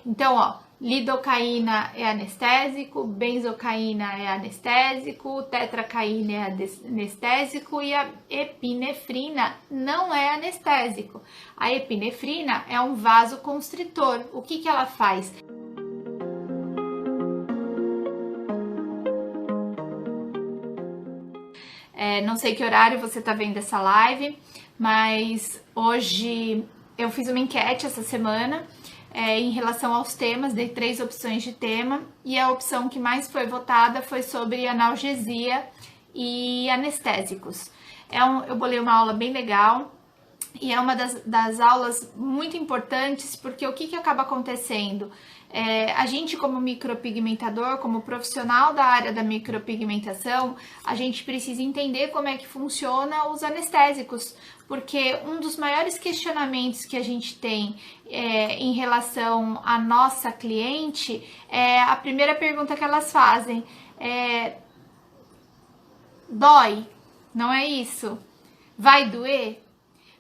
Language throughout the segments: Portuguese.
Então, ó, lidocaína é anestésico, benzocaína é anestésico, tetracaína é anestésico e a epinefrina não é anestésico. A epinefrina é um vasoconstritor. O que que ela faz? Não sei que horário você está vendo essa live, mas hoje eu fiz uma enquete essa semana em relação aos temas, dei 3 opções de tema e a opção que mais foi votada foi sobre analgesia e anestésicos. Eu bolei uma aula bem legal e é uma das aulas muito importantes, porque o que acaba acontecendo? A gente, como micropigmentador, como profissional da área da micropigmentação, a gente precisa entender como é que funciona os anestésicos, porque um dos maiores questionamentos que a gente tem em relação à nossa cliente a primeira pergunta que elas fazem dói? Não é isso? Vai doer?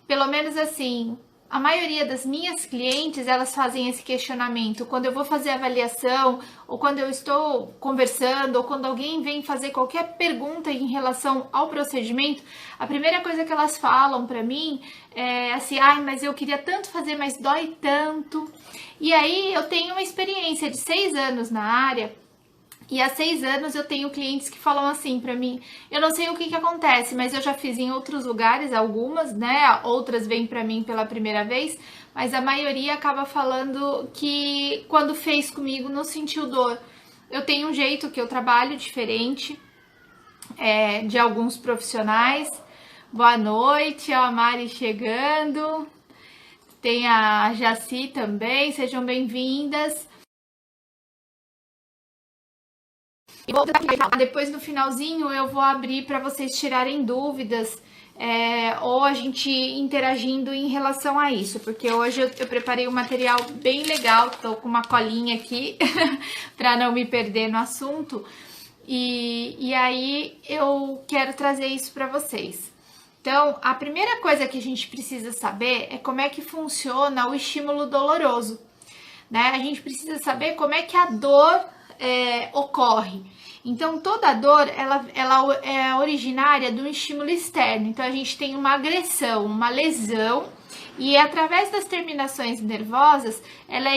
Pelo menos assim, a maioria das minhas clientes, elas fazem esse questionamento quando eu vou fazer avaliação, ou quando eu estou conversando, ou quando alguém vem fazer qualquer pergunta em relação ao procedimento. A primeira coisa que elas falam para mim é assim: ai, mas eu queria tanto fazer, mas dói tanto. E aí eu tenho uma experiência de 6 anos na área. E há 6 anos eu tenho clientes que falam assim pra mim: eu não sei o que acontece, mas eu já fiz em outros lugares, algumas, né? Outras vêm pra mim pela primeira vez, mas a maioria acaba falando que quando fez comigo não sentiu dor. Eu tenho um jeito que eu trabalho diferente de alguns profissionais. Boa noite, ó, a Mari chegando. Tem a Jaci também, sejam bem-vindas. Depois no finalzinho eu vou abrir para vocês tirarem dúvidas ou a gente interagindo em relação a isso, porque hoje eu preparei um material bem legal, tô com uma colinha aqui para não me perder no assunto e aí eu quero trazer isso para vocês. Então, a primeira coisa que a gente precisa saber é como é que funciona o estímulo doloroso, né? A gente precisa saber como é que a dor ocorre. Então, toda dor, ela é originária de um estímulo externo. Então, a gente tem uma agressão, uma lesão, e através das terminações nervosas, ela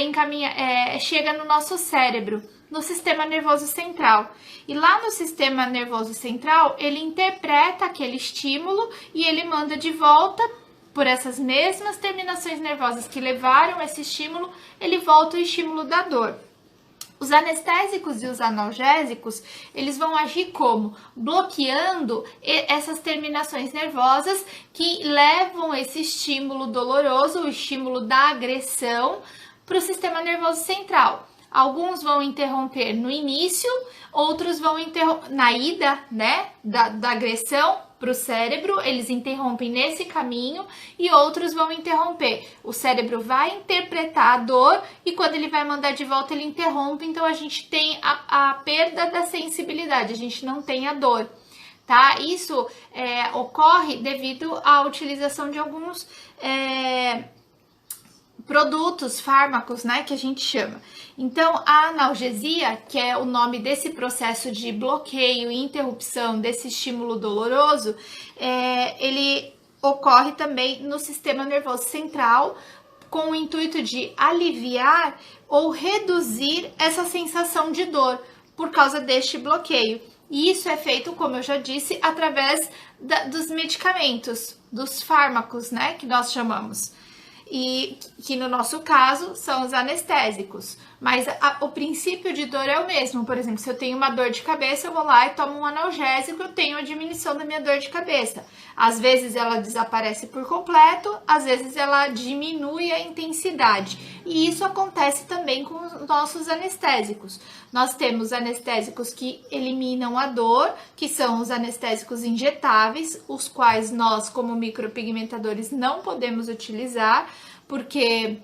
chega no nosso cérebro, no sistema nervoso central. E lá no sistema nervoso central, ele interpreta aquele estímulo e ele manda de volta por essas mesmas terminações nervosas que levaram esse estímulo, ele volta o estímulo da dor. Os anestésicos e os analgésicos, eles vão agir como? Bloqueando essas terminações nervosas que levam esse estímulo doloroso, o estímulo da agressão, para o sistema nervoso central. Alguns vão interromper no início, outros vão interromper na ida, né, da agressão para o cérebro, eles interrompem nesse caminho, e outros vão interromper. O cérebro vai interpretar a dor e quando ele vai mandar de volta, ele interrompe, então a gente tem a perda da sensibilidade, a gente não tem a dor, tá? Isso ocorre devido à utilização de alguns produtos, fármacos, né, que a gente chama. Então, a analgesia, que é o nome desse processo de bloqueio e interrupção desse estímulo doloroso, ele ocorre também no sistema nervoso central, com o intuito de aliviar ou reduzir essa sensação de dor por causa deste bloqueio. E isso é feito, como eu já disse, através dos medicamentos, dos fármacos, né, que nós chamamos. E que no nosso caso são os anestésicos, mas o princípio de dor é o mesmo. Por exemplo, se eu tenho uma dor de cabeça, eu vou lá e tomo um analgésico, eu tenho a diminuição da minha dor de cabeça. Às vezes ela desaparece por completo, às vezes ela diminui a intensidade. E isso acontece também com os nossos anestésicos. Nós temos anestésicos que eliminam a dor, que são os anestésicos injetáveis, os quais nós, como micropigmentadores, não podemos utilizar, porque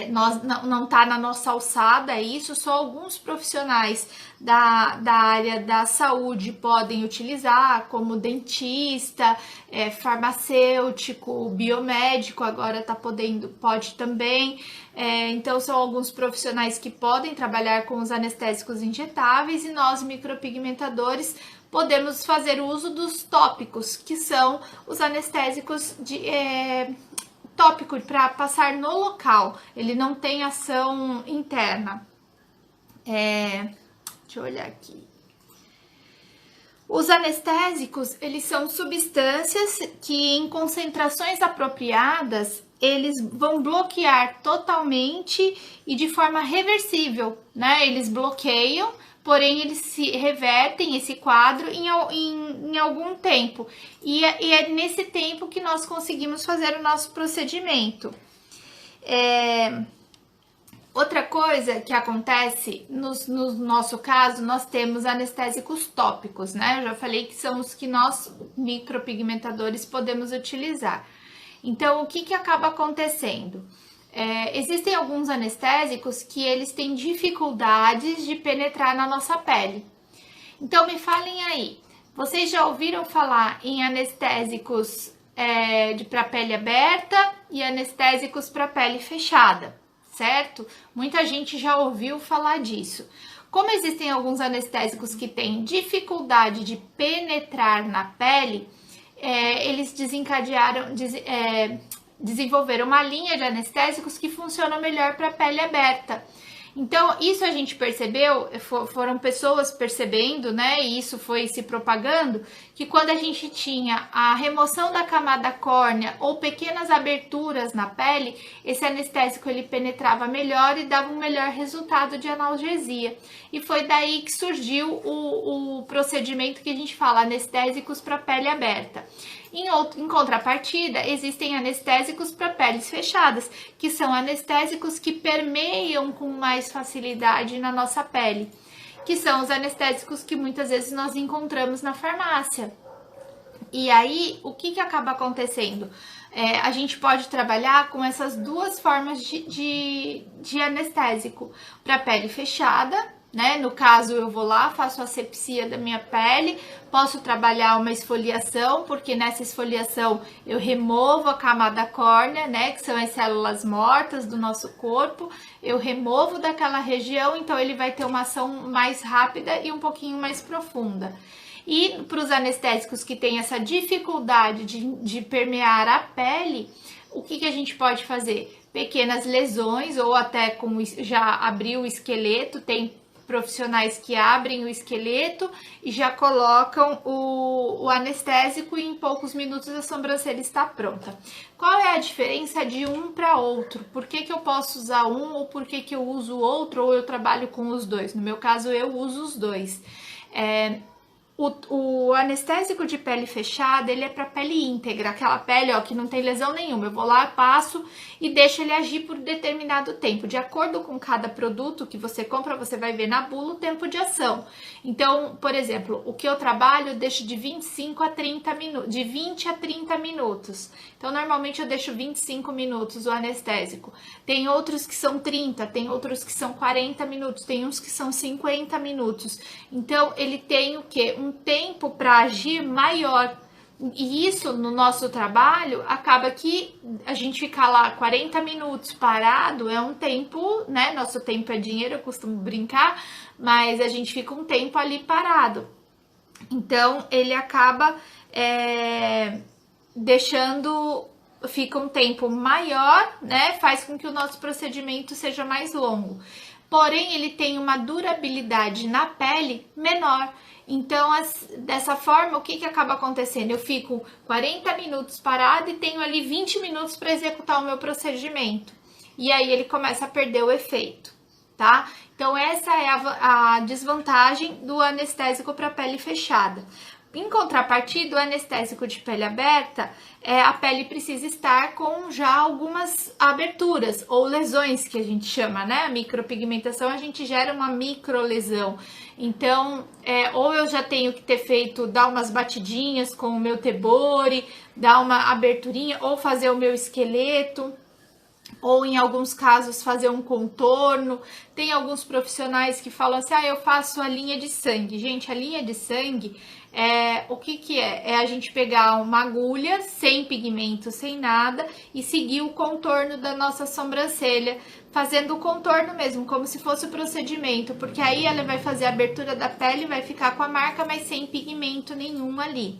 nós não tá na nossa alçada isso, só alguns profissionais da área da saúde podem utilizar, como dentista, farmacêutico, biomédico, agora pode também. Então são alguns profissionais que podem trabalhar com os anestésicos injetáveis, e nós, micropigmentadores, podemos fazer uso dos tópicos, que são os anestésicos tópico para passar no local, ele não tem ação interna. Deixa eu olhar aqui. Os anestésicos, eles são substâncias que, em concentrações apropriadas, eles vão bloquear totalmente e de forma reversível, né? Eles bloqueiam, porém eles se revertem esse quadro em algum tempo. E é nesse tempo que nós conseguimos fazer o nosso procedimento. Outra coisa que acontece, no nosso caso, nós temos anestésicos tópicos, né? Eu já falei que são os que nós, micropigmentadores, podemos utilizar. Então, o que acaba acontecendo? Existem alguns anestésicos que eles têm dificuldades de penetrar na nossa pele. Então, me falem aí, vocês já ouviram falar em anestésicos para pele aberta e anestésicos para pele fechada, certo? Muita gente já ouviu falar disso. Como existem alguns anestésicos que têm dificuldade de penetrar na pele, eles desenvolveram uma linha de anestésicos que funcionam melhor para pele aberta. Então, isso a gente percebeu, foram pessoas percebendo, né, e isso foi se propagando, que quando a gente tinha a remoção da camada córnea ou pequenas aberturas na pele, esse anestésico ele penetrava melhor e dava um melhor resultado de analgesia. E foi daí que surgiu o procedimento que a gente fala, anestésicos para pele aberta. Em contrapartida, existem anestésicos para peles fechadas, que são anestésicos que permeiam com mais facilidade na nossa pele, que são os anestésicos que muitas vezes nós encontramos na farmácia. E aí, o que acaba acontecendo? A gente pode trabalhar com essas duas formas de anestésico, para pele fechada, né? No caso, eu vou lá, faço a asepsia da minha pele, posso trabalhar uma esfoliação, porque nessa esfoliação eu removo a camada córnea, né? Que são as células mortas do nosso corpo, eu removo daquela região, então ele vai ter uma ação mais rápida e um pouquinho mais profunda. E para os anestésicos que têm essa dificuldade de permear a pele, o que a gente pode fazer? Pequenas lesões, ou até como já abriu o esqueleto, tem profissionais que abrem o esqueleto e já colocam o anestésico e em poucos minutos a sobrancelha está pronta. Qual é a diferença de um para outro? Por que eu posso usar um ou por que eu uso outro, ou eu trabalho com os dois? No meu caso, eu uso os dois. O anestésico de pele fechada, ele é para pele íntegra, aquela pele que não tem lesão nenhuma. Eu vou lá, passo e deixo ele agir por determinado tempo. De acordo com cada produto que você compra, você vai ver na bula o tempo de ação. Então, por exemplo, o que eu trabalho, eu deixo de 25 a 30 minutos, de 20 a 30 minutos. Então, normalmente eu deixo 25 minutos o anestésico. Tem outros que são 30, tem outros que são 40 minutos, tem uns que são 50 minutos. Então, ele tem o quê? Um tempo para agir maior. E isso, no nosso trabalho, acaba que a gente ficar lá 40 minutos parado é um tempo, né? Nosso tempo é dinheiro, eu costumo brincar, mas a gente fica um tempo ali parado. Então, ele acaba fica um tempo maior, né? Faz com que o nosso procedimento seja mais longo. Porém, ele tem uma durabilidade na pele menor. Então, dessa forma, o que acaba acontecendo? Eu fico 40 minutos parado e tenho ali 20 minutos para executar o meu procedimento. E aí ele começa a perder o efeito, tá? Então, essa é a desvantagem do anestésico para pele fechada. Em contrapartida, o anestésico de pele aberta, a pele precisa estar com já algumas aberturas ou lesões, que a gente chama, né? A micropigmentação, a gente gera uma microlesão. Então, ou eu já tenho que dar umas batidinhas com o meu tebore, dar uma aberturinha, ou fazer o meu esqueleto, ou em alguns casos fazer um contorno. Tem alguns profissionais que falam assim, eu faço a linha de sangue. Gente, a linha de sangue, o que é? É a gente pegar uma agulha, sem pigmento, sem nada, e seguir o contorno da nossa sobrancelha, fazendo o contorno mesmo, como se fosse o procedimento, porque aí ela vai fazer a abertura da pele, vai ficar com a marca, mas sem pigmento nenhum ali.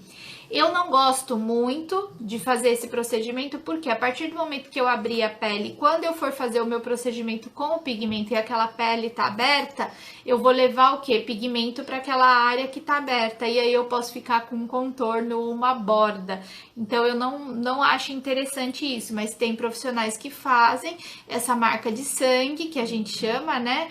Eu não gosto muito de fazer esse procedimento, porque a partir do momento que eu abrir a pele, quando eu for fazer o meu procedimento com o pigmento e aquela pele tá aberta, eu vou levar o quê? Pigmento para aquela área que tá aberta, e aí eu posso ficar com um contorno ou uma borda. Então eu não acho interessante isso, mas tem profissionais que fazem essa marca de sangue, que a gente chama, né?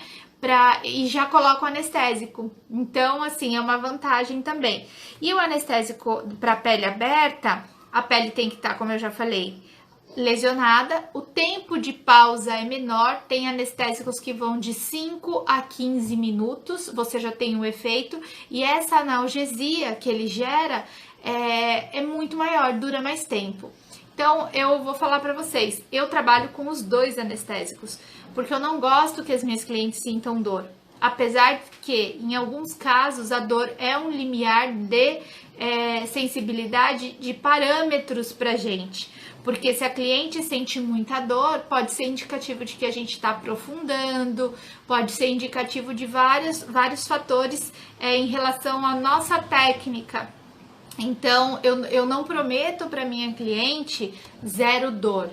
E já coloca o anestésico. Então, assim, é uma vantagem também. E o anestésico para pele aberta, a pele tem que estar, como eu já falei, lesionada. O tempo de pausa é menor. Tem anestésicos que vão de 5 a 15 minutos. Você já tem um efeito. E essa analgesia que ele gera é muito maior, dura mais tempo. Então, eu vou falar para vocês, eu trabalho com os dois anestésicos, porque eu não gosto que as minhas clientes sintam dor. Apesar que, em alguns casos, a dor é um limiar de sensibilidade de parâmetros pra gente. Porque se a cliente sente muita dor, pode ser indicativo de que a gente está aprofundando, pode ser indicativo de vários fatores em relação à nossa técnica. Então, eu não prometo para minha cliente zero dor,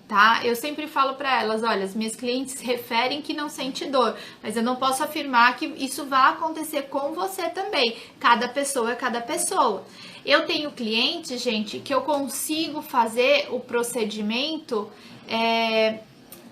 tá? Eu sempre falo para elas, olha, as minhas clientes referem que não sente dor, mas eu não posso afirmar que isso vai acontecer com você também. Cada pessoa é cada pessoa. Eu tenho clientes, gente, que eu consigo fazer o procedimento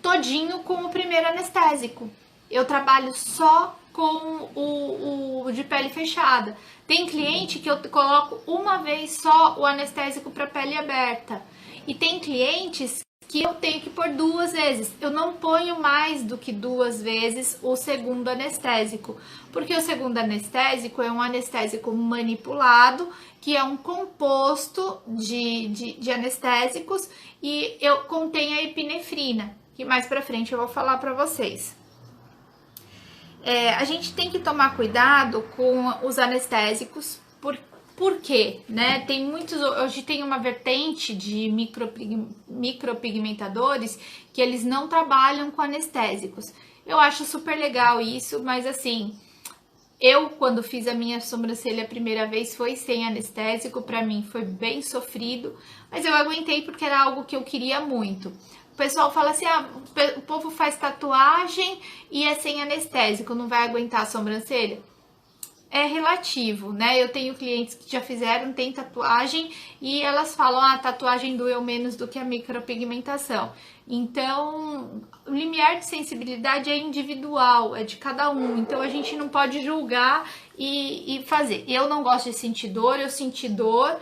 todinho com o primeiro anestésico. Eu trabalho só com o de pele fechada. Tem cliente que eu coloco uma vez só o anestésico para pele aberta. E tem clientes que eu tenho que pôr 2 vezes. Eu não ponho mais do que 2 vezes o segundo anestésico. Porque o segundo anestésico é um anestésico manipulado, que é um composto de anestésicos, e eu contém a epinefrina, que mais pra frente eu vou falar pra vocês. A gente tem que tomar cuidado com os anestésicos, por quê? Né? Tem muitos, hoje tem uma vertente de micropigmentadores que eles não trabalham com anestésicos. Eu acho super legal isso, mas assim, eu quando fiz a minha sobrancelha a primeira vez foi sem anestésico, pra mim foi bem sofrido, mas eu aguentei porque era algo que eu queria muito. O pessoal fala assim, o povo faz tatuagem e é sem anestésico, não vai aguentar a sobrancelha? É relativo, né? Eu tenho clientes que já fizeram, tem tatuagem e elas falam, a tatuagem doeu menos do que a micropigmentação. Então, o limiar de sensibilidade é individual, é de cada um. Então, a gente não pode julgar e fazer. Eu não gosto de sentir dor, eu senti dor.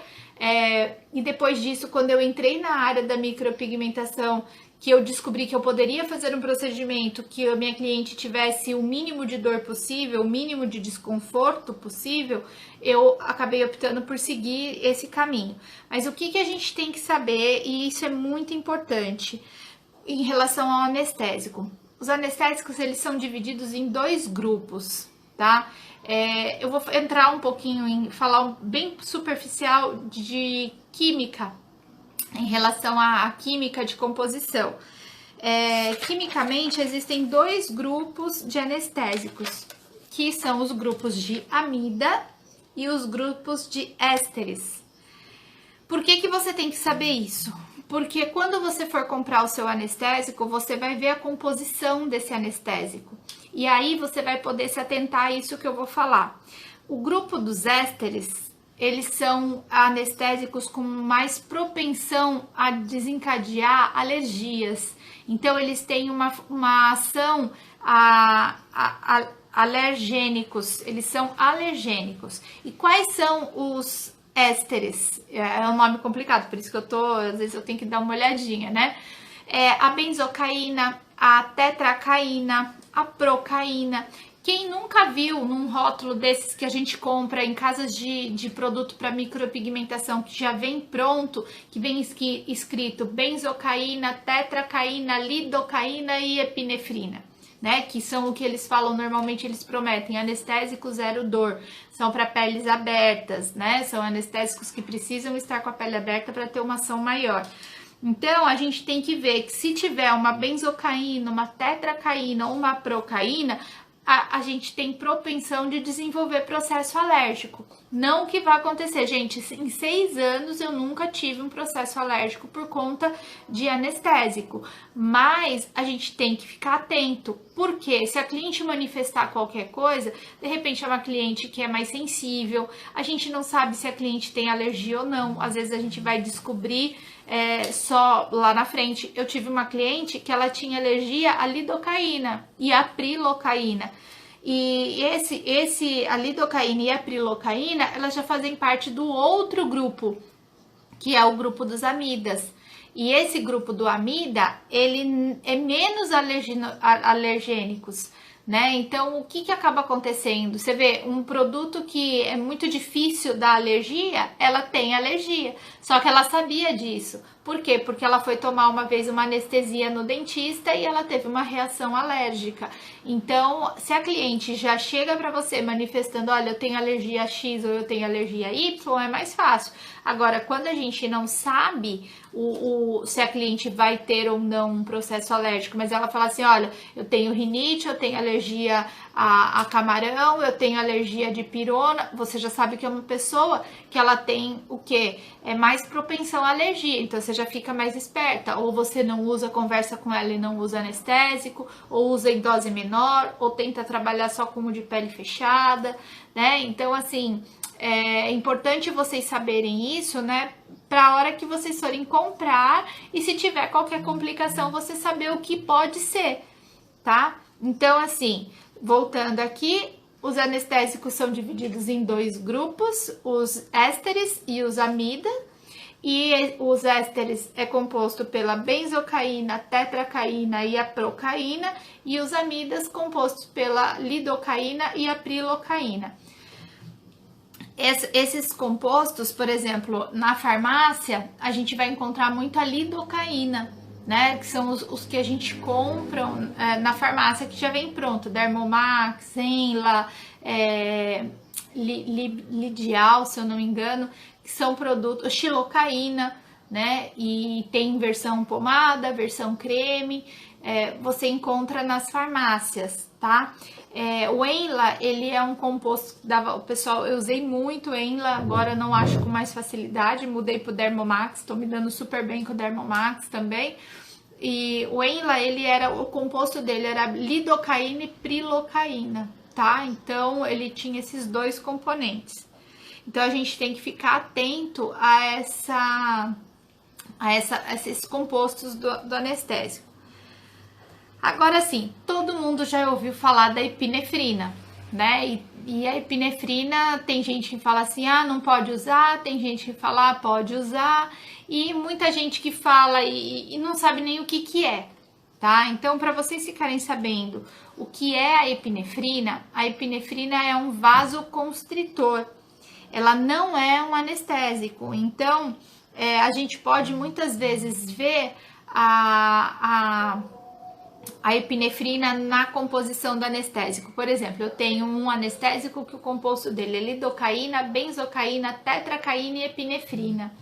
E depois disso, quando eu entrei na área da micropigmentação, que eu descobri que eu poderia fazer um procedimento que a minha cliente tivesse o mínimo de dor possível, o mínimo de desconforto possível, eu acabei optando por seguir esse caminho. Mas o que a gente tem que saber, e isso é muito importante, em relação ao anestésico. Os anestésicos, eles são divididos em 2 grupos, tá? Eu vou entrar um pouquinho em falar bem superficial de química, em relação à química de composição. Quimicamente, existem 2 grupos de anestésicos, que são os grupos de amida e os grupos de ésteres. Por que você tem que saber isso? Porque quando você for comprar o seu anestésico, você vai ver a composição desse anestésico. E aí você vai poder se atentar a isso que eu vou falar. O grupo dos ésteres, eles são anestésicos com mais propensão a desencadear alergias. Então, eles têm uma ação alergênicos, eles são alergênicos. E quais são os ésteres? É um nome complicado, por isso que às vezes eu tenho que dar uma olhadinha, né? A benzocaína, a tetracaína, a procaína. Quem nunca viu num rótulo desses que a gente compra em casas de produto para micropigmentação, que já vem pronto, que vem escrito benzocaína, tetracaína, lidocaína e epinefrina, né? Que são o que eles falam, normalmente eles prometem anestésico zero dor, são para peles abertas, né? São anestésicos que precisam estar com a pele aberta para ter uma ação maior. Então, a gente tem que ver que se tiver uma benzocaína, uma tetracaína ou uma procaína, a gente tem propensão de desenvolver processo alérgico. Não que vai acontecer, gente, em 6 anos eu nunca tive um processo alérgico por conta de anestésico, mas a gente tem que ficar atento, porque se a cliente manifestar qualquer coisa, de repente é uma cliente que é mais sensível, a gente não sabe se a cliente tem alergia ou não, às vezes a gente vai descobrir só lá na frente. Eu tive uma cliente que ela tinha alergia à lidocaína e à prilocaína. E a lidocaína e a prilocaína, elas já fazem parte do outro grupo, que é o grupo dos amidas. E esse grupo do amida, ele é menos alergênicos, né? Então, o que acaba acontecendo? Você vê um produto que é muito difícil da alergia, ela tem alergia, só que ela sabia disso. Por quê? Porque ela foi tomar uma vez uma anestesia no dentista e ela teve uma reação alérgica. Então, se a cliente já chega para você manifestando, olha, eu tenho alergia a X ou eu tenho alergia a Y, é mais fácil. Agora, quando a gente não sabe se a cliente vai ter ou não um processo alérgico, mas ela fala assim, olha, eu tenho rinite, eu tenho alergia a camarão, eu tenho alergia de pirona, você já sabe que é uma pessoa que ela tem o quê? É mais propensão à alergia, então você já fica mais esperta, ou você não usa, conversa com ela e não usa anestésico, ou usa em dose menor, ou tenta trabalhar só com o de pele fechada, né? Então, assim, é importante vocês saberem isso, né? Para a hora que vocês forem comprar e se tiver qualquer complicação, você saber o que pode ser, tá? Então, assim, voltando aqui, os anestésicos são divididos em 2 grupos, os ésteres e os amida. E os ésteres é composto pela benzocaína, tetracaína e a procaína, e os amidas compostos pela lidocaína e a prilocaína. Esses compostos, por exemplo, na farmácia, a gente vai encontrar muito a lidocaína, né? Que são os que a gente compra na farmácia, que já vem pronto, Dermomax, Enla, Lidial, se eu não me engano, que são produtos, xilocaína, né? E tem versão pomada, versão creme, você encontra nas farmácias, tá? O Enla, ele é um composto que dava, o pessoal, eu usei muito Enla, agora não acho com mais facilidade, mudei pro Dermomax, tô me dando super bem com o Dermomax também. E o Enla, o composto dele era lidocaína e prilocaína, tá? Então, ele tinha esses 2 componentes. Então, a gente tem que ficar atento a esses compostos do anestésico. Agora sim, todo mundo já ouviu falar da epinefrina, né? E a epinefrina, tem gente que fala assim, não pode usar, tem gente que fala, pode usar, e muita gente que fala e não sabe nem o que é, tá? Então, para vocês ficarem sabendo o que é a epinefrina é um vasoconstritor, ela não é um anestésico, então a gente pode muitas vezes ver a epinefrina na composição do anestésico. Por exemplo, eu tenho um anestésico que o composto dele é lidocaína, benzocaína, tetracaína e epinefrina.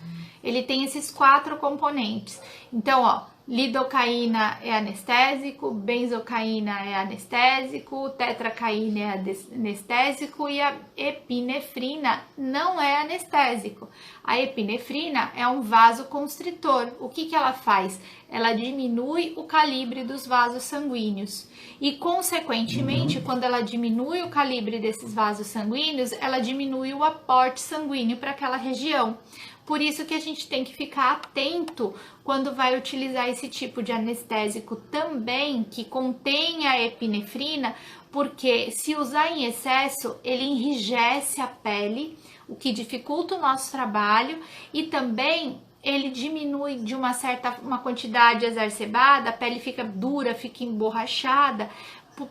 Ele tem esses 4 componentes. Então, ó, lidocaína é anestésico, benzocaína é anestésico, tetracaína é anestésico e a epinefrina não é anestésico. A epinefrina é um vasoconstritor. O que ela faz? Ela diminui o calibre dos vasos sanguíneos e, consequentemente, quando ela diminui o calibre desses vasos sanguíneos, ela diminui o aporte sanguíneo para aquela região. Por isso que a gente tem que ficar atento quando vai utilizar esse tipo de anestésico também, que contém a epinefrina, porque se usar em excesso, ele enrijece a pele, o que dificulta o nosso trabalho, e também ele diminui de uma quantidade exacerbada, a pele fica dura, fica emborrachada,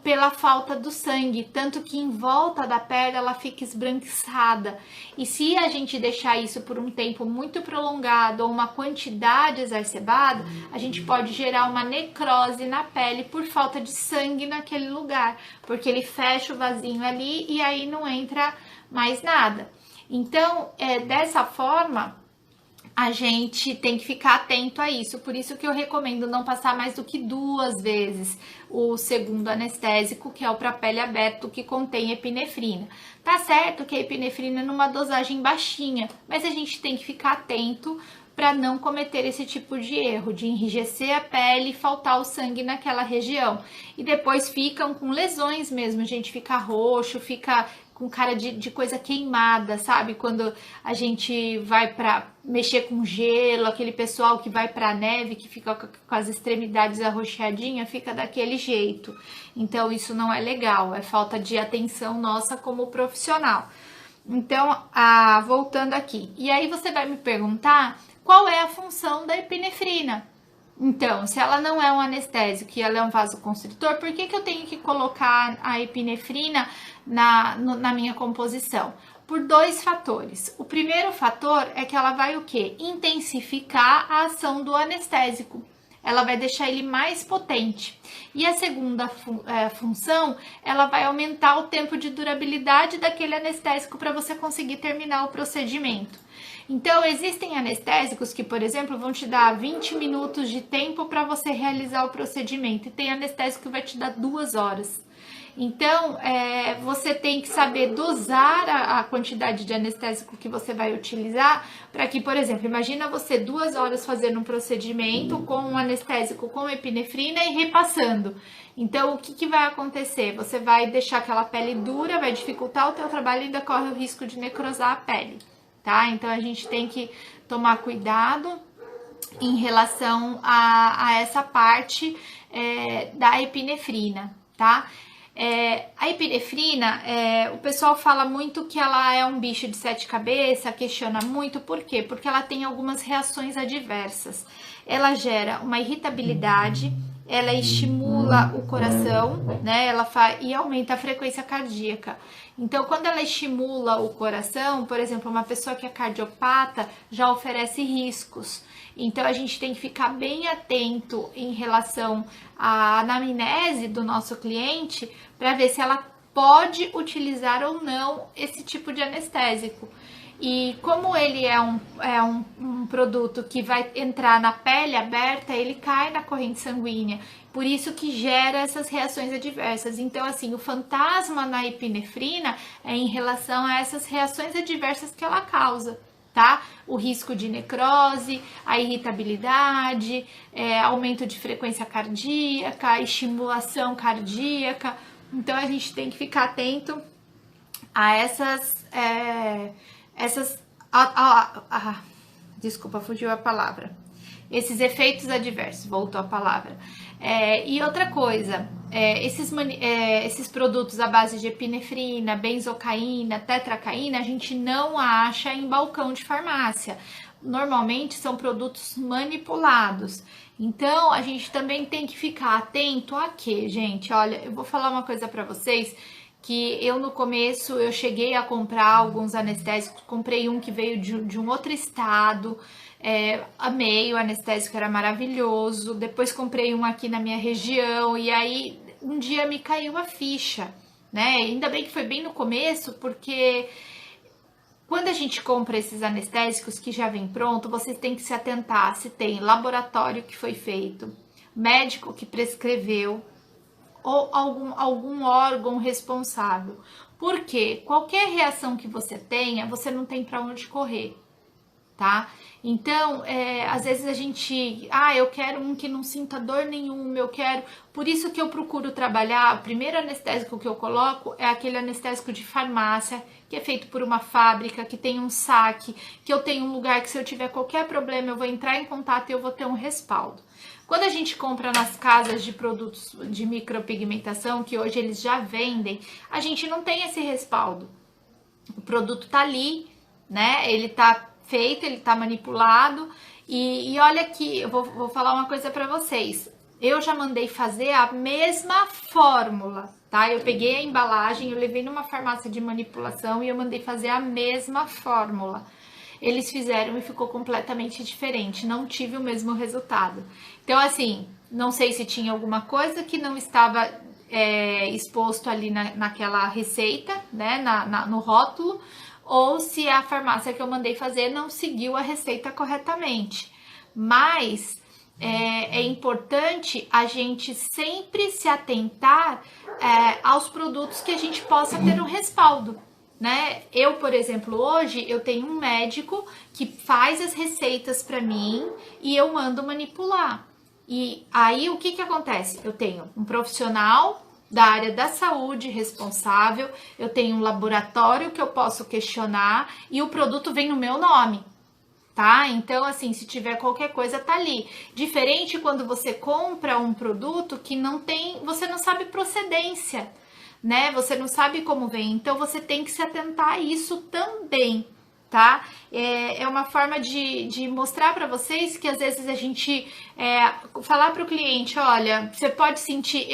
pela falta do sangue, tanto que em volta da perna ela fica esbranquiçada. E se a gente deixar isso por um tempo muito prolongado ou uma quantidade exacerbada, a gente pode gerar uma necrose na pele por falta de sangue naquele lugar, porque ele fecha o vasinho ali e aí não entra mais nada. Então, dessa forma, a gente tem que ficar atento a isso. Por isso que eu recomendo não passar mais do que 2 vezes o segundo anestésico, que é o para pele aberta, que contém epinefrina. Tá certo que a epinefrina é numa dosagem baixinha, mas a gente tem que ficar atento para não cometer esse tipo de erro, de enrijecer a pele e faltar o sangue naquela região. E depois ficam com lesões mesmo, a gente fica roxo, fica com cara de coisa queimada, sabe? Quando a gente vai para mexer com gelo, aquele pessoal que vai para neve, que fica com as extremidades arroxeadinhas, fica daquele jeito. Então, isso não é legal, é falta de atenção nossa como profissional. Então, voltando aqui. E aí você vai me perguntar qual é a função da epinefrina. Então, se ela não é um anestésico e ela é um vasoconstritor, por que eu tenho que colocar a epinefrina na minha composição? Por 2 fatores. O primeiro fator é que ela vai o quê? Intensificar a ação do anestésico. Ela vai deixar ele mais potente. E a segunda função, ela vai aumentar o tempo de durabilidade daquele anestésico para você conseguir terminar o procedimento. Então, existem anestésicos que, por exemplo, vão te dar 20 minutos de tempo para você realizar o procedimento. E tem anestésico que vai te dar 2 horas. Então, você tem que saber dosar a quantidade de anestésico que você vai utilizar para que, por exemplo, imagina você 2 horas fazendo um procedimento com um anestésico com epinefrina e repassando. Então, o que vai acontecer? Você vai deixar aquela pele dura, vai dificultar o teu trabalho e ainda corre o risco de necrosar a pele, tá? Então, a gente tem que tomar cuidado em relação a essa parte da epinefrina, tá? A epinefrina, o pessoal fala muito que ela é um bicho de 7 cabeças, questiona muito, por quê? Porque ela tem algumas reações adversas. Ela gera uma irritabilidade, ela estimula o coração, né? E aumenta a frequência cardíaca. Então, quando ela estimula o coração, por exemplo, uma pessoa que é cardiopata já oferece riscos. Então, a gente tem que ficar bem atento em relação à anamnese do nosso cliente para ver se ela pode utilizar ou não esse tipo de anestésico. E como ele é um produto que vai entrar na pele aberta, ele cai na corrente sanguínea. Por isso que gera essas reações adversas. Então, assim, o fantasma na epinefrina é em relação a essas reações adversas que ela causa, tá? O risco de necrose, a irritabilidade, aumento de frequência cardíaca, estimulação cardíaca. Então, a gente tem que ficar atento a desculpa, fugiu a palavra. Esses efeitos adversos, voltou a palavra. E outra coisa, esses produtos à base de epinefrina, benzocaína, tetracaína, a gente não acha em balcão de farmácia. Normalmente são produtos manipulados. Então, a gente também tem que ficar atento a quê, gente? Olha, eu vou falar uma coisa para vocês, que eu no começo eu cheguei a comprar alguns anestésicos, comprei um que veio de um outro estado, amei, o anestésico era maravilhoso, depois comprei um aqui na minha região e aí um dia me caiu a ficha, né? Ainda bem que foi bem no começo, porque quando a gente compra esses anestésicos que já vem pronto, você tem que se atentar se tem laboratório que foi feito, médico que prescreveu, ou algum órgão responsável. Porque qualquer reação que você tenha, você não tem para onde correr, tá? Então, às vezes a gente, eu quero um que não sinta dor nenhuma, eu quero... Por isso que eu procuro trabalhar, o primeiro anestésico que eu coloco é aquele anestésico de farmácia, que é feito por uma fábrica, que tem um saque, que eu tenho um lugar que se eu tiver qualquer problema, eu vou entrar em contato e eu vou ter um respaldo. Quando a gente compra nas casas de produtos de micropigmentação, que hoje eles já vendem, a gente não tem esse respaldo. O produto tá ali, né? Ele tá feito, ele tá manipulado. E olha aqui, eu vou falar uma coisa para vocês. eu já mandei fazer a mesma fórmula, tá? Eu peguei a embalagem, eu levei numa farmácia de manipulação e eu mandei fazer a mesma fórmula. Eles fizeram e ficou completamente diferente, não tive o mesmo resultado. Então, assim, não sei se tinha alguma coisa que não estava exposto ali naquela receita, né, no rótulo, ou se a farmácia que eu mandei fazer não seguiu a receita corretamente. Mas é importante a gente sempre se atentar aos produtos que a gente possa ter um respaldo, né? Eu, por exemplo, hoje eu tenho um médico que faz as receitas para mim e eu mando manipular. E aí o que acontece? Eu tenho um profissional da área da saúde responsável, eu tenho um laboratório que eu posso questionar e o produto vem no meu nome. Tá? Então, assim, se tiver qualquer coisa, tá ali. Diferente quando você compra um produto que não tem, você não sabe procedência, né? Você não sabe como vem. Então, você tem que se atentar a isso também, tá? É uma forma de mostrar para vocês que às vezes a gente falar para o cliente, olha, você pode sentir,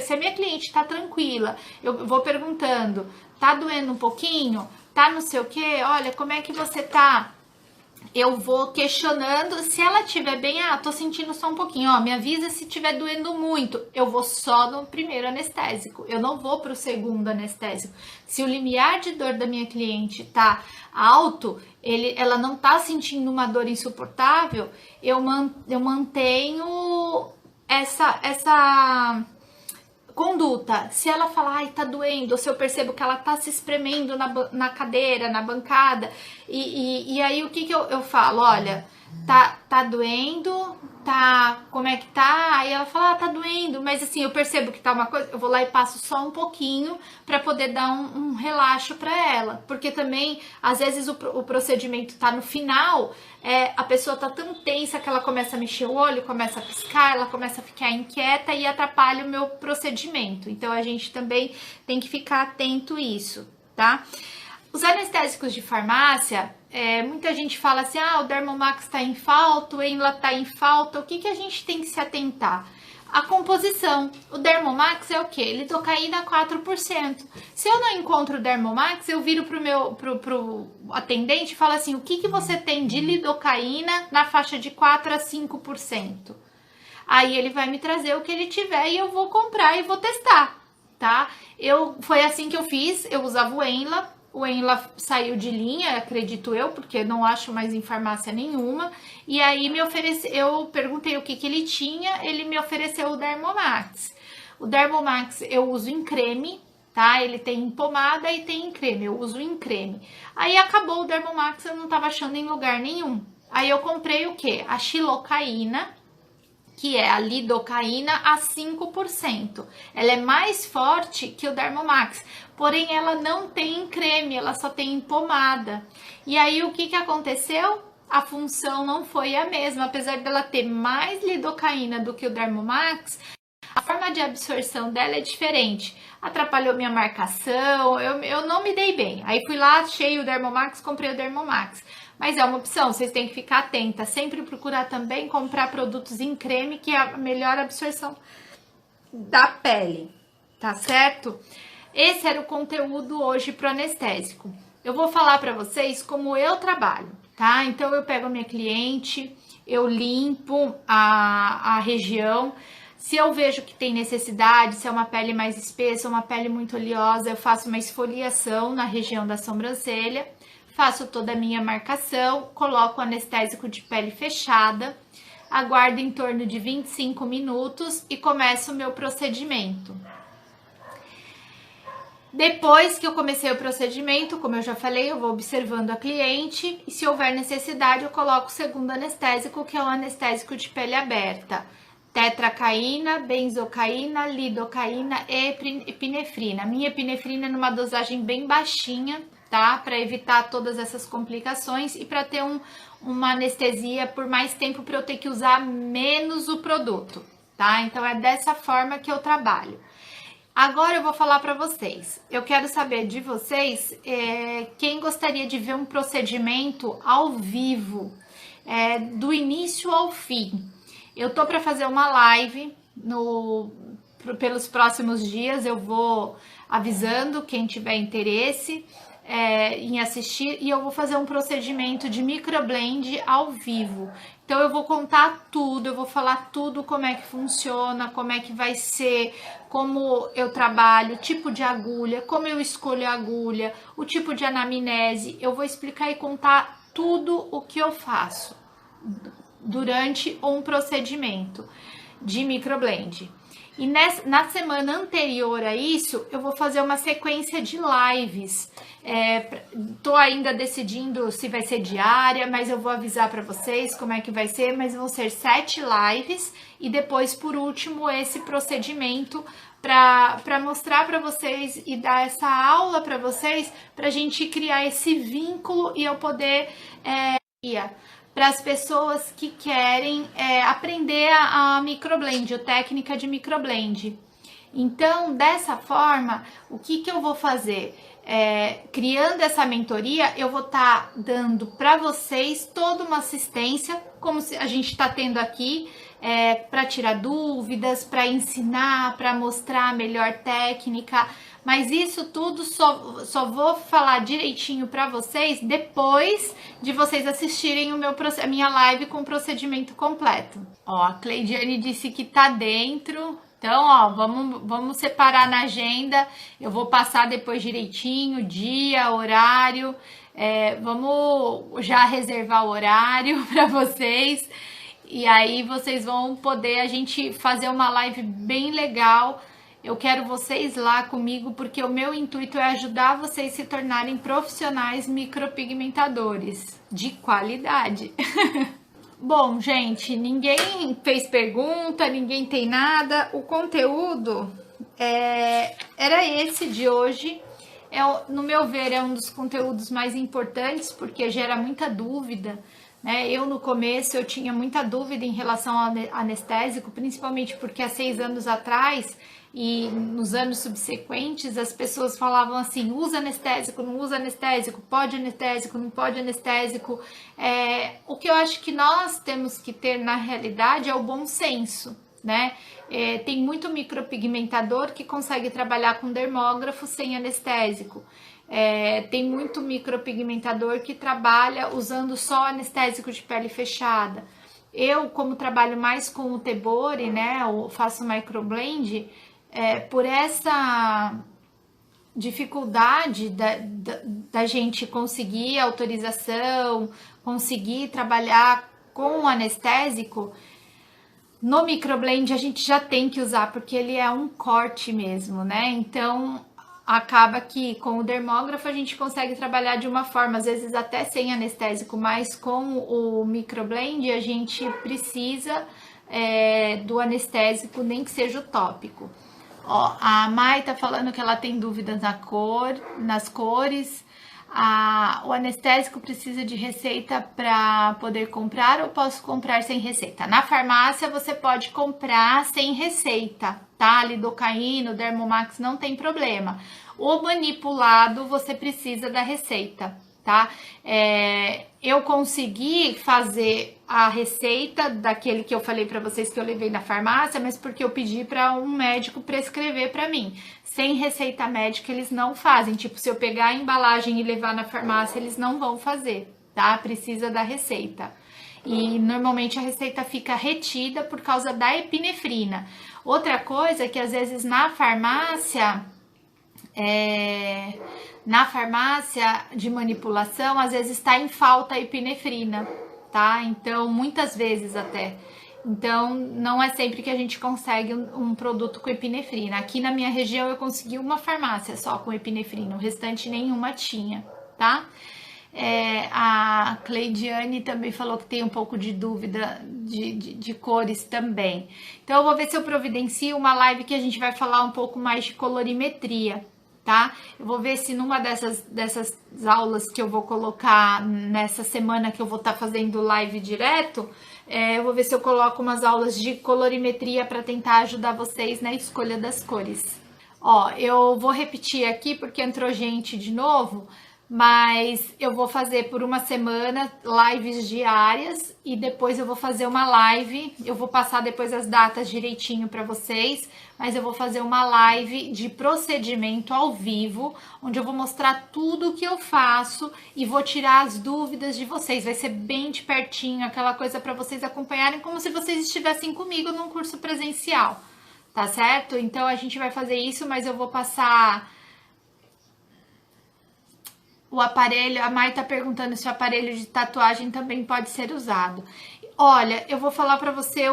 se a minha cliente tá tranquila, eu vou perguntando, tá doendo um pouquinho? Tá não sei o quê? Olha, como é que você tá? Eu vou questionando, se ela tiver bem, tô sentindo só um pouquinho, ó, me avisa se tiver doendo muito, eu vou só no primeiro anestésico, eu não vou pro segundo anestésico. Se o limiar de dor da minha cliente tá alto, ela não tá sentindo uma dor insuportável, eu mantenho essa conduta. Se ela falar, ai, tá doendo, ou se eu percebo que ela tá se espremendo na cadeira, na bancada, e aí o que eu falo? Olha, tá doendo, tá, como é que tá? Aí ela fala, tá doendo, mas assim, eu percebo que tá uma coisa, eu vou lá e passo só um pouquinho para poder dar um relaxo para ela, porque também, às vezes o procedimento tá no final, a pessoa tá tão tensa que ela começa a mexer o olho, começa a piscar, ela começa a ficar inquieta e atrapalha o meu procedimento. Então, a gente também tem que ficar atento a isso, tá? Os anestésicos de farmácia, muita gente fala assim, o Dermomax tá em falta, o Enla tá em falta. O que a gente tem que se atentar? A composição. O Dermomax é o quê? Lidocaína 4%. Se eu não encontro o Dermomax, eu viro pro atendente e falo assim, o que você tem de lidocaína na faixa de 4 a 5%? Aí ele vai me trazer o que ele tiver e eu vou comprar e vou testar, tá? Foi assim que eu fiz, eu usava o Enla saiu de linha, acredito eu, porque não acho mais em farmácia nenhuma. E aí eu perguntei o que ele tinha, ele me ofereceu o Dermomax. O Dermomax eu uso em creme, tá? Ele tem em pomada e tem em creme, eu uso em creme. Aí acabou o Dermomax, eu não tava achando em lugar nenhum. Aí eu comprei o quê? A xilocaína, que é a lidocaína a 5%. Ela é mais forte que o Dermomax, porém ela não tem em creme, ela só tem em pomada. E aí o que aconteceu? A função não foi a mesma, apesar dela ter mais lidocaína do que o Dermomax, a forma de absorção dela é diferente. Atrapalhou minha marcação, eu não me dei bem. Aí fui lá, achei o Dermomax, comprei o Dermomax. Mas é uma opção, vocês têm que ficar atenta. Sempre procurar também comprar produtos em creme, que é a melhor absorção da pele, tá certo? Esse era o conteúdo hoje pro anestésico. Eu vou falar para vocês como eu trabalho, tá? Então eu pego a minha cliente, eu limpo a região. Se eu vejo que tem necessidade, se é uma pele mais espessa, uma pele muito oleosa, eu faço uma esfoliação na região da sobrancelha. Faço toda a minha marcação, coloco o anestésico de pele fechada, aguardo em torno de 25 minutos e começo o meu procedimento. Depois que eu comecei o procedimento, como eu já falei, eu vou observando a cliente e se houver necessidade eu coloco o segundo anestésico, que é o anestésico de pele aberta. Tetracaína, benzocaína, lidocaína e epinefrina. Minha epinefrina é numa dosagem bem baixinha, tá? Para evitar todas essas complicações e para ter uma anestesia por mais tempo, para eu ter que usar menos o produto, tá? Então é dessa forma que eu trabalho. Agora eu vou falar para vocês. Eu quero saber de vocês quem gostaria de ver um procedimento ao vivo, do início ao fim. Eu tô para fazer uma live, pelos próximos dias eu vou avisando quem tiver interesse em assistir, e eu vou fazer um procedimento de microblend ao vivo. Então eu vou contar tudo, eu vou falar tudo, como é que funciona, como é que vai ser, como eu trabalho, tipo de agulha, como eu escolho a agulha, o tipo de anamnese. Eu vou explicar e contar tudo o que eu faço durante um procedimento de microblend. E na semana anterior a isso, eu vou fazer uma sequência de lives. Tô ainda decidindo se vai ser diária, mas eu vou avisar para vocês como é que vai ser. Mas vão ser 7 lives e depois, por último, esse procedimento para mostrar para vocês e dar essa aula para vocês, para a gente criar esse vínculo e eu poder para as pessoas que querem aprender a microblend, a técnica de microblend. Então, dessa forma, o que eu vou fazer? Criando essa mentoria, eu vou estar dando para vocês toda uma assistência, como a gente está tendo aqui, para tirar dúvidas, para ensinar, para mostrar a melhor técnica. Mas isso tudo só vou falar direitinho para vocês depois de vocês assistirem a minha live com o procedimento completo. Ó, a Cleidiane disse que tá dentro. Então, ó, vamos separar na agenda. Eu vou passar depois direitinho, dia, horário. Vamos já reservar o horário para vocês. E aí vocês vão poder a gente fazer uma live bem legal. Eu quero vocês lá comigo, porque o meu intuito é ajudar vocês a se tornarem profissionais micropigmentadores de qualidade. Bom, gente, ninguém fez pergunta, ninguém tem nada. O conteúdo era esse de hoje. No meu ver, é um dos conteúdos mais importantes, porque gera muita dúvida. Eu no começo eu tinha muita dúvida em relação ao anestésico, principalmente porque há 6 anos atrás e nos anos subsequentes as pessoas falavam assim: usa anestésico, não usa anestésico, pode anestésico, não pode anestésico. O que eu acho que nós temos que ter na realidade é o bom senso, né? Tem muito micropigmentador que consegue trabalhar com dermógrafo sem anestésico. Tem muito micropigmentador que trabalha usando só anestésico de pele fechada. Eu, como trabalho mais com o Tebori, né, eu faço microblend, por essa dificuldade da gente conseguir autorização, conseguir trabalhar com o anestésico, no microblend a gente já tem que usar, porque ele é um corte mesmo, né? Então acaba que com o dermógrafo a gente consegue trabalhar de uma forma, às vezes até sem anestésico, mas com o microblend a gente precisa do anestésico, nem que seja o tópico. Ó, a Mai tá falando que ela tem dúvidas nas cores. O anestésico precisa de receita para poder comprar ou posso comprar sem receita? Na farmácia você pode comprar sem receita, tá? Lidocaína, Dermomax não tem problema. O manipulado você precisa da receita, tá? Eu consegui fazer a receita daquele que eu falei para vocês que eu levei na farmácia, mas porque eu pedi para um médico prescrever para mim. Sem receita médica eles não fazem, tipo, se eu pegar a embalagem e levar na farmácia, eles não vão fazer, tá? Precisa da receita. E normalmente a receita fica retida por causa da epinefrina. Outra coisa é que às vezes na farmácia de manipulação, às vezes está em falta a epinefrina, tá? Então, muitas vezes até. Então, não é sempre que a gente consegue um produto com epinefrina. Aqui na minha região eu consegui uma farmácia só com epinefrina, o restante nenhuma tinha, tá? A Cleidiane também falou que tem um pouco de dúvida de cores também. Então, eu vou ver se eu providencio uma live que a gente vai falar um pouco mais de colorimetria, tá? Eu vou ver se numa dessas aulas que eu vou colocar nessa semana que eu vou estar fazendo live direto, eu vou ver se eu coloco umas aulas de colorimetria para tentar ajudar vocês na escolha das cores. Ó, eu vou repetir aqui porque entrou gente de novo. mas eu vou fazer por uma semana lives diárias e depois eu vou fazer uma live. Eu vou passar depois as datas direitinho para vocês, mas eu vou fazer uma live de procedimento ao vivo, onde eu vou mostrar tudo o que eu faço e vou tirar as dúvidas de vocês. Vai ser bem de pertinho, aquela coisa para vocês acompanharem como se vocês estivessem comigo num curso presencial, tá certo? Então a gente vai fazer isso, mas eu vou passar o aparelho. A Mai tá perguntando se o aparelho de tatuagem também pode ser usado. Olha, eu vou falar para você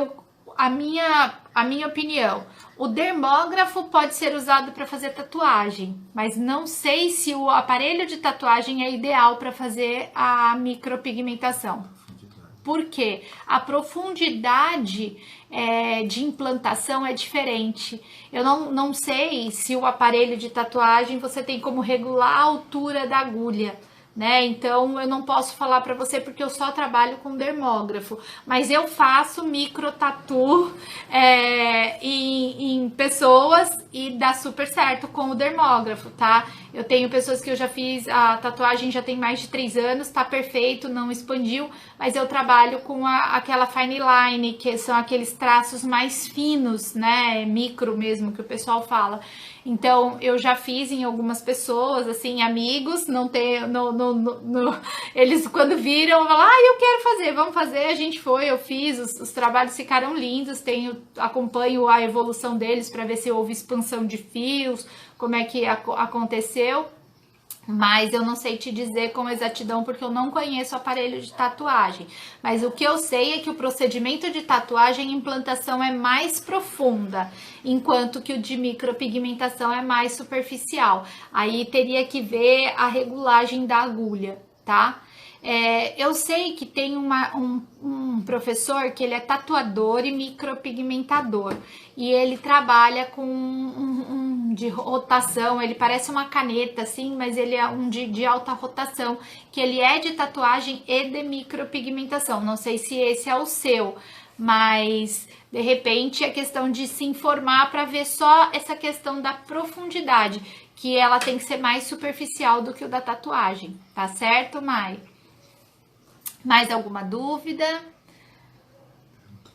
a minha opinião. O dermógrafo pode ser usado para fazer tatuagem, mas não sei se o aparelho de tatuagem é ideal para fazer a micropigmentação. Por quê? A profundidade de implantação é diferente. Eu não sei se o aparelho de tatuagem você tem como regular a altura da agulha, né? Então eu não posso falar para você porque eu só trabalho com dermógrafo, mas eu faço micro tatu em pessoas e dá super certo com o dermógrafo, tá? Eu tenho pessoas que eu já fiz a tatuagem, já tem mais de 3 anos, tá perfeito, não expandiu, mas eu trabalho com aquela fine line, que são aqueles traços mais finos, né? Micro mesmo, que o pessoal fala. Então, eu já fiz em algumas pessoas, assim, amigos, não tem, eles quando viram, falam, eu quero fazer, vamos fazer, a gente foi, eu fiz, os trabalhos ficaram lindos, acompanho a evolução deles para ver se houve expansão de fios, como é que aconteceu, mas eu não sei te dizer com exatidão porque eu não conheço o aparelho de tatuagem. Mas o que eu sei é que o procedimento de tatuagem e implantação é mais profunda, enquanto que o de micropigmentação é mais superficial. Aí teria que ver a regulagem da agulha, tá? Eu sei que tem um professor que ele é tatuador e micropigmentador e ele trabalha com de rotação, ele parece uma caneta assim, mas ele é de alta rotação, que ele é de tatuagem e de micropigmentação. Não sei se esse é o seu, mas de repente é questão de se informar para ver só essa questão da profundidade, que ela tem que ser mais superficial do que o da tatuagem, tá certo, Mai? Mais alguma dúvida?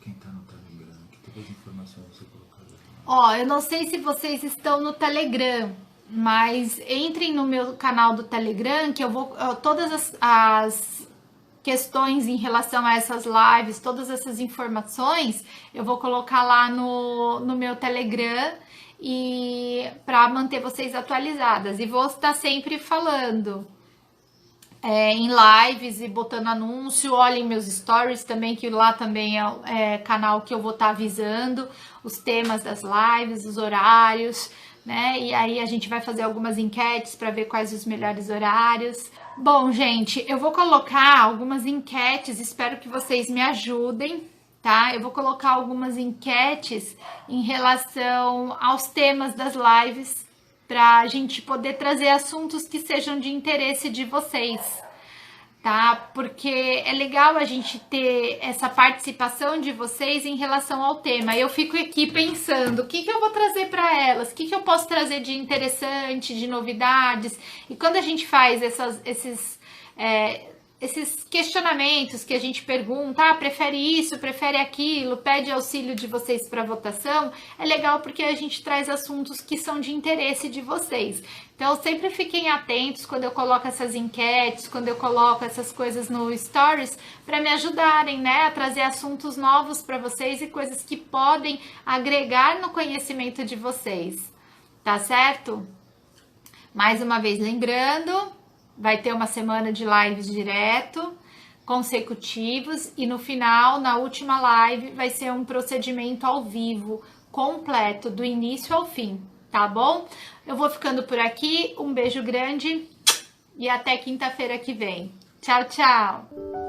Quem tá no Telegram, que todas as informações você colocaram. Ó, eu não sei se vocês estão no Telegram, mas entrem no meu canal do Telegram, que eu vou... Todas as questões em relação a essas lives, todas essas informações, eu vou colocar lá no meu Telegram e para manter vocês atualizadas. E vou estar sempre falando em lives e botando anúncio. Olhem meus stories também, que lá também é canal que eu vou estar avisando os temas das lives, os horários, né? E aí a gente vai fazer algumas enquetes para ver quais os melhores horários. Bom, gente, eu vou colocar algumas enquetes, espero que vocês me ajudem, tá? Eu vou colocar algumas enquetes em relação aos temas das lives, para a gente poder trazer assuntos que sejam de interesse de vocês, tá? Porque é legal a gente ter essa participação de vocês em relação ao tema. Eu fico aqui pensando, o que eu vou trazer para elas? O que eu posso trazer de interessante, de novidades? E quando a gente faz esses questionamentos que a gente pergunta, prefere isso, prefere aquilo, pede auxílio de vocês para votação, é legal porque a gente traz assuntos que são de interesse de vocês. Então, sempre fiquem atentos quando eu coloco essas enquetes, quando eu coloco essas coisas no Stories, para me ajudarem, né, a trazer assuntos novos para vocês e coisas que podem agregar no conhecimento de vocês, tá certo? Mais uma vez lembrando, vai ter uma semana de lives direto, consecutivos, e no final, na última live, vai ser um procedimento ao vivo, completo, do início ao fim, tá bom? Eu vou ficando por aqui, um beijo grande e até quinta-feira que vem. Tchau, tchau!